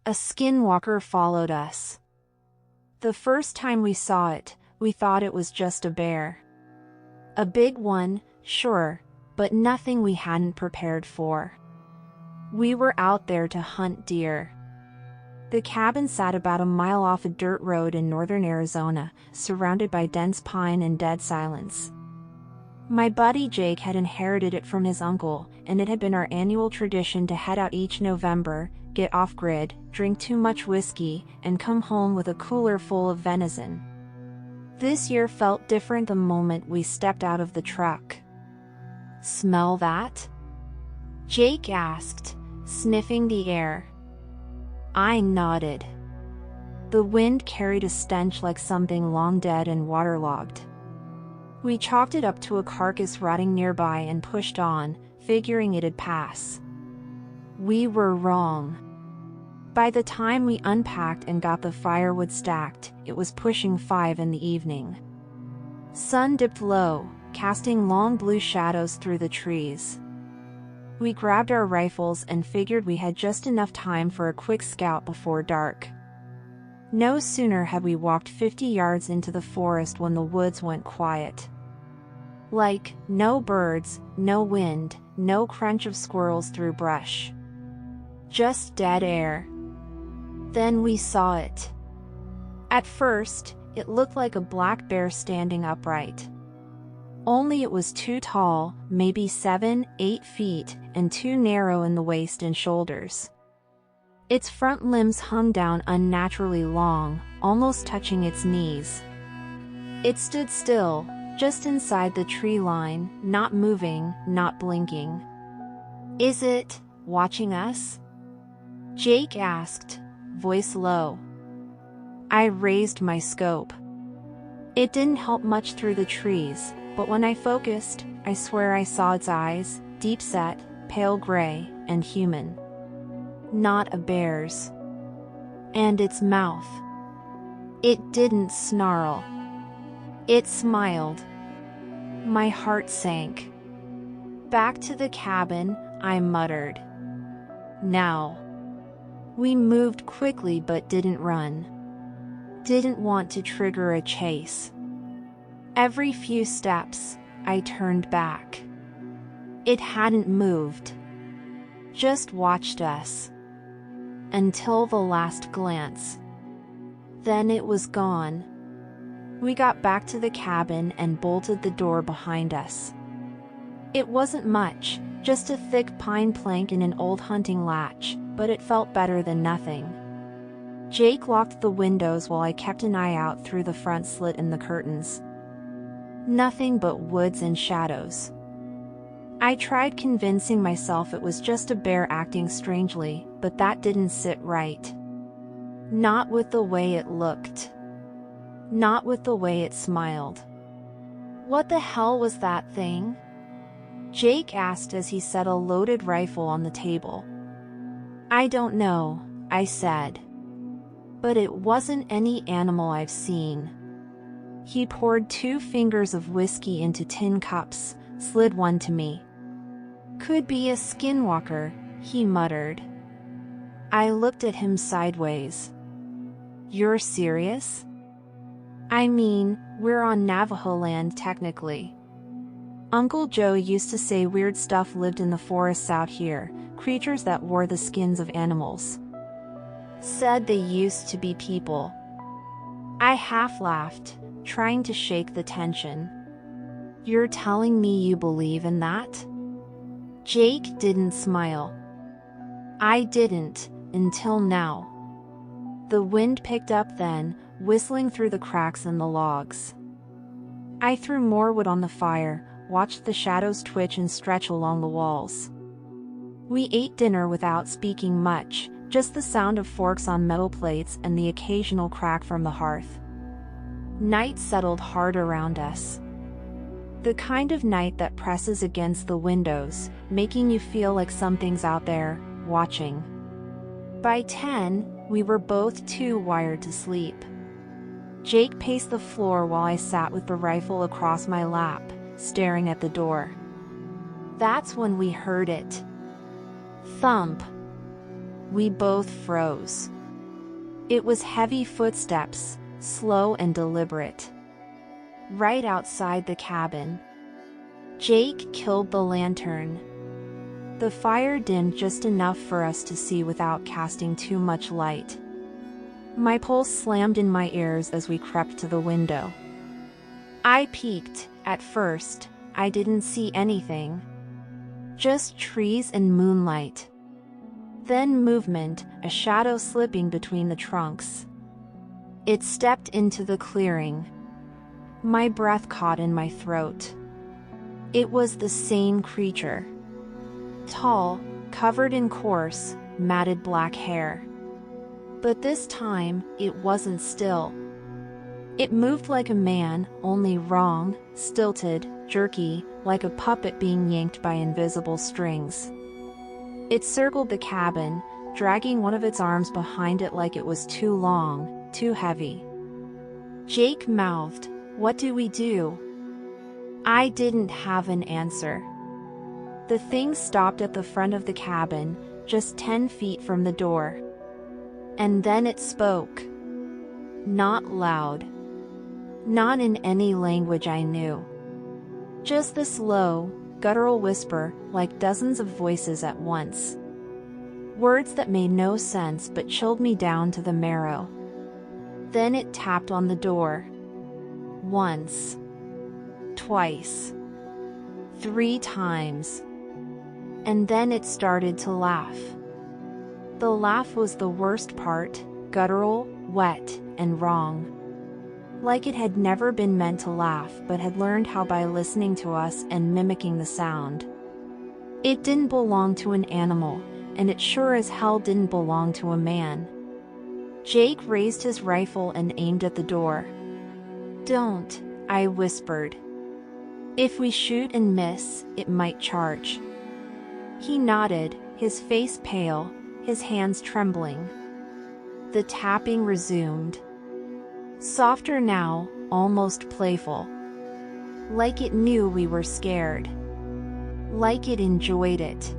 A skinwalker followed us. The first time we saw it, we thought it was just a bear. A big one, sure, but nothing we hadn't prepared for. We were out there to hunt deer. The cabin sat about a mile off a dirt road in northern Arizona, surrounded by dense pine and dead silence. My buddy Jake had inherited it from his uncle, and it had been our annual tradition to head out each November, get off-grid, drink too much whiskey, and come home with a cooler full of venison. This year felt different the moment we stepped out of the truck. "Smell that?" Jake asked, sniffing the air. I nodded. The wind carried a stench like something long dead and waterlogged. We chalked it up to a carcass rotting nearby and pushed on, figuring it'd pass. We were wrong. By the time we unpacked and got the firewood stacked, it was pushing 5 in the evening. Sun dipped low, casting long blue shadows through the trees. We grabbed our rifles and figured we had just enough time for a quick scout before dark. No sooner had we walked 50 yards into the forest when the woods went quiet. Like, no birds, no wind, no crunch of squirrels through brush. Just dead air. Then we saw it. At first, it looked like a black bear standing upright. Only it was too tall, maybe 7-8 feet, and too narrow in the waist and shoulders. Its front limbs hung down unnaturally long, almost touching its knees. It stood still, just inside the tree line, not moving, not blinking. "Is it watching us?" Jake asked, voice low. I raised my scope. It didn't help much through the trees, but when I focused, I swear I saw its eyes, deep-set, pale gray, and human. Not a bear's. And its mouth. It didn't snarl. It smiled. My heart sank. Back to the cabin, I muttered. Now. We moved quickly but didn't run. Didn't want to trigger a chase. Every few steps, I turned back. It hadn't moved. Just watched us. Until the last glance. Then it was gone. We got back to the cabin and bolted the door behind us. It wasn't much, just a thick pine plank and an old hunting latch, but it felt better than nothing. Jake locked the windows while I kept an eye out through the front slit in the curtains. Nothing but woods and shadows. I tried convincing myself it was just a bear acting strangely, but that didn't sit right. Not with the way it looked. Not with the way it smiled. What the hell was that thing? Jake asked as he set a loaded rifle on the table. I don't know, I said. But it wasn't any animal I've seen. He poured 2 fingers of whiskey into tin cups, slid one to me. Could be a skinwalker, he muttered. I looked at him sideways. You're serious? I mean, we're on Navajo land technically. Uncle Joe used to say weird stuff lived in the forests out here, creatures that wore the skins of animals. Said they used to be people. I half laughed, trying to shake the tension. You're telling me you believe in that? Jake didn't smile. I didn't, until now. The wind picked up then, whistling through the cracks in the logs. I threw more wood on the fire, watched the shadows twitch and stretch along the walls. We ate dinner without speaking much, just the sound of forks on metal plates and the occasional crack from the hearth. Night settled hard around us. The kind of night that presses against the windows, making you feel like something's out there, watching. By 10, we were both too wired to sleep. Jake paced the floor while I sat with the rifle across my lap, staring at the door. That's when we heard it. Thump. We both froze. It was heavy footsteps, slow and deliberate. Right outside the cabin. Jake killed the lantern. The fire dimmed just enough for us to see without casting too much light. My pulse slammed in my ears as we crept to the window. I peeked. At first, I didn't see anything. Just trees and moonlight. Then movement, a shadow slipping between the trunks. It stepped into the clearing. My breath caught in my throat. It was the same creature. Tall, covered in coarse, matted black hair. But this time, it wasn't still. It moved like a man, only wrong, stilted, jerky, like a puppet being yanked by invisible strings. It circled the cabin, dragging one of its arms behind it like it was too long, too heavy. Jake mouthed, "What do we do?" I didn't have an answer. The thing stopped at the front of the cabin, just 10 feet from the door. And then it spoke. Not loud. Not in any language I knew. Just this low, guttural whisper, like dozens of voices at once. Words that made no sense but chilled me down to the marrow. Then it tapped on the door. Once. Twice. 3 times. And then it started to laugh. The laugh was the worst part, guttural, wet, and wrong. Like it had never been meant to laugh but had learned how by listening to us and mimicking the sound. It didn't belong to an animal, and it sure as hell didn't belong to a man. Jake raised his rifle and aimed at the door. "Don't," I whispered. "If we shoot and miss, it might charge." He nodded, his face pale, his hands trembling. The tapping resumed. Softer now, almost playful. Like it knew we were scared. Like it enjoyed it.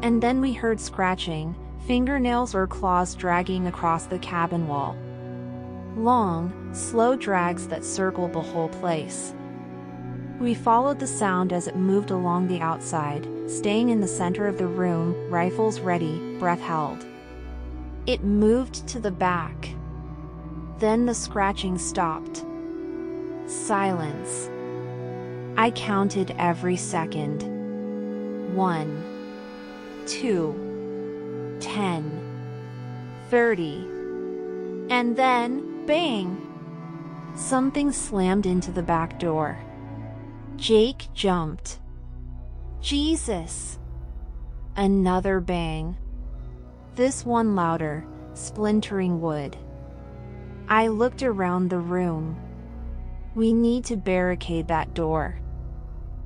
And then we heard scratching, fingernails or claws dragging across the cabin wall. Long, slow drags that circled the whole place. We followed the sound as it moved along the outside, staying in the center of the room, rifles ready, breath held. It moved to the back. Then the scratching stopped. Silence. I counted every second. 1, 2, 10, 30. And then, bang! Something slammed into the back door. Jake jumped. Jesus! Another bang. This one louder, splintering wood. I looked around the room. We need to barricade that door.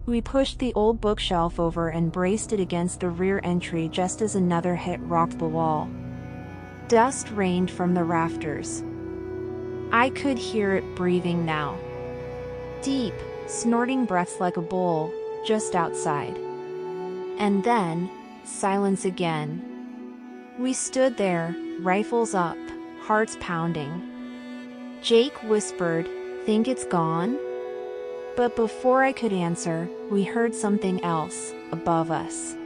We pushed the old bookshelf over and braced it against the rear entry just as another hit rocked the wall. Dust rained from the rafters. I could hear it breathing now. Deep, snorting breaths like a bull, just outside. And then, silence again. We stood there, rifles up, hearts pounding. Jake whispered, "Think it's gone?" But before I could answer, we heard something else, above us.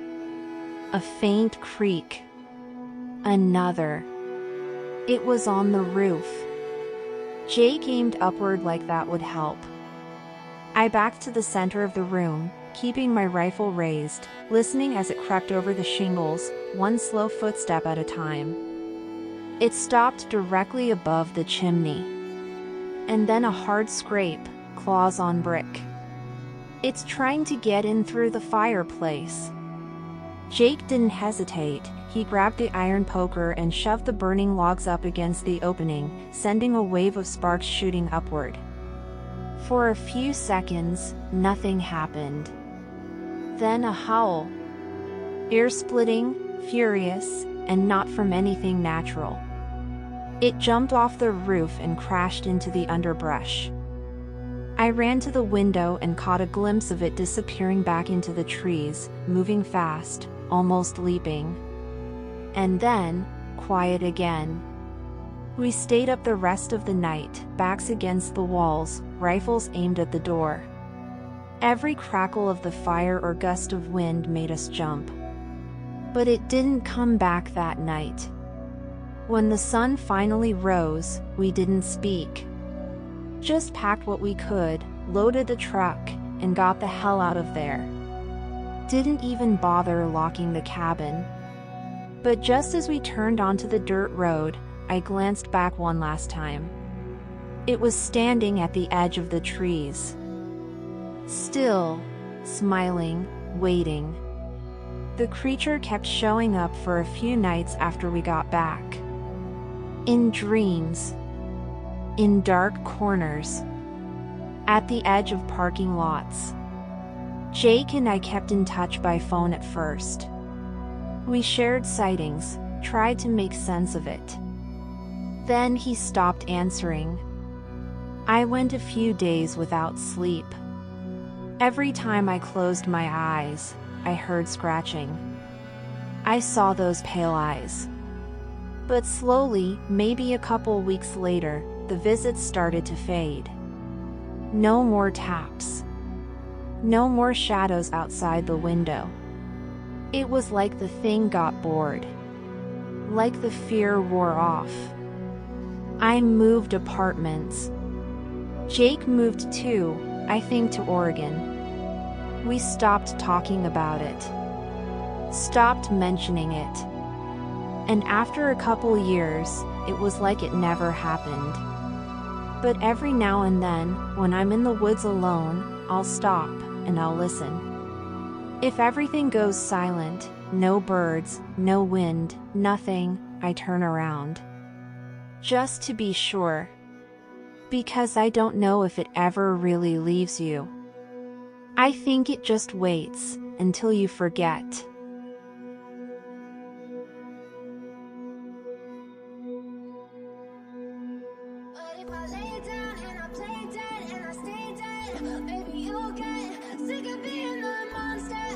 A faint creak. Another. It was on the roof. Jake aimed upward like that would help. I backed to the center of the room, keeping my rifle raised, listening as it crept over the shingles, one slow footstep at a time. It stopped directly above the chimney. And then a hard scrape, claws on brick. It's trying to get in through the fireplace. Jake didn't hesitate. He grabbed the iron poker and shoved the burning logs up against the opening, sending a wave of sparks shooting upward. For a few seconds, nothing happened. Then a howl. Ear-splitting, furious, and not from anything natural. It jumped off the roof and crashed into the underbrush. I ran to the window and caught a glimpse of it disappearing back into the trees, moving fast, almost leaping. And then, quiet again. We stayed up the rest of the night, backs against the walls, rifles aimed at the door. Every crackle of the fire or gust of wind made us jump. But it didn't come back that night. When the sun finally rose, we didn't speak. Just packed what we could, loaded the truck, and got the hell out of there. Didn't even bother locking the cabin. But just as we turned onto the dirt road, I glanced back one last time. It was standing at the edge of the trees. Still, smiling, waiting. The creature kept showing up for a few nights after we got back. In dreams. In dark corners. At the edge of parking lots. Jake and I kept in touch by phone at first. We shared sightings, tried to make sense of it. Then he stopped answering. I went a few days without sleep. Every time I closed my eyes, I heard scratching. I saw those pale eyes. But slowly, maybe a couple weeks later, the visits started to fade. No more taps. No more shadows outside the window. It was like the thing got bored. Like the fear wore off. I moved apartments. Jake moved too, I think to Oregon. We stopped talking about it. Stopped mentioning it. And after a couple years, it was like it never happened. But every now and then, when I'm in the woods alone, I'll stop and I'll listen. If everything goes silent, no birds, no wind, nothing, I turn around. Just to be sure. Because I don't know if it ever really leaves you. I think it just waits until you forget. Maybe you'll get sick of being the monster.